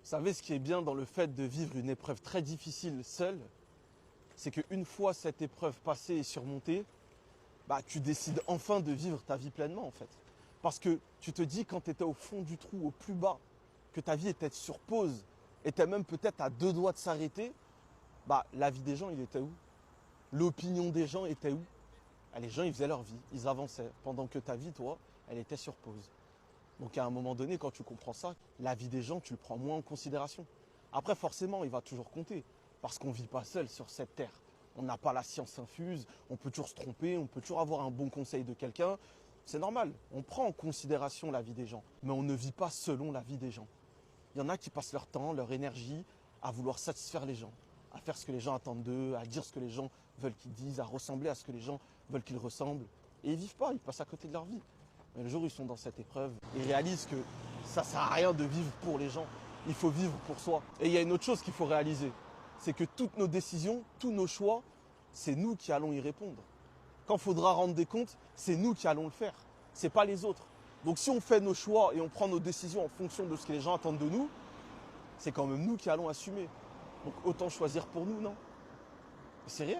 savez, ce qui est bien dans le fait de vivre une épreuve très difficile seul, c'est qu'une fois cette épreuve passée et surmontée, tu décides enfin de vivre ta vie pleinement en fait. Parce que tu te dis quand tu étais au fond du trou, au plus bas, que ta vie était sur pause, était même peut-être à deux doigts de s'arrêter, la vie des gens, il était où? L'opinion des gens était où? Les gens, ils faisaient leur vie, ils avançaient, pendant que ta vie, toi, elle était sur pause. Donc à un moment donné, quand tu comprends ça, la vie des gens, tu le prends moins en considération. Après, forcément, il va toujours compter, parce qu'on ne vit pas seul sur cette terre. On n'a pas la science infuse, on peut toujours se tromper, on peut toujours avoir un bon conseil de quelqu'un. C'est normal, on prend en considération la vie des gens, mais on ne vit pas selon la vie des gens. Il y en a qui passent leur temps, leur énergie à vouloir satisfaire les gens, à faire ce que les gens attendent d'eux, à dire ce que les gens veulent qu'ils disent, à ressembler à ce que les gens veulent qu'ils ressemblent. Et ils vivent pas, ils passent à côté de leur vie. Mais le jour où ils sont dans cette épreuve, ils réalisent que ça sert à rien de vivre pour les gens. Il faut vivre pour soi. Et il y a une autre chose qu'il faut réaliser, c'est que toutes nos décisions, tous nos choix, c'est nous qui allons y répondre. Quand il faudra rendre des comptes, c'est nous qui allons le faire. C'est pas les autres. Donc si on fait nos choix et on prend nos décisions en fonction de ce que les gens attendent de nous, c'est quand même nous qui allons assumer. Donc autant choisir pour nous, non? C'est réel.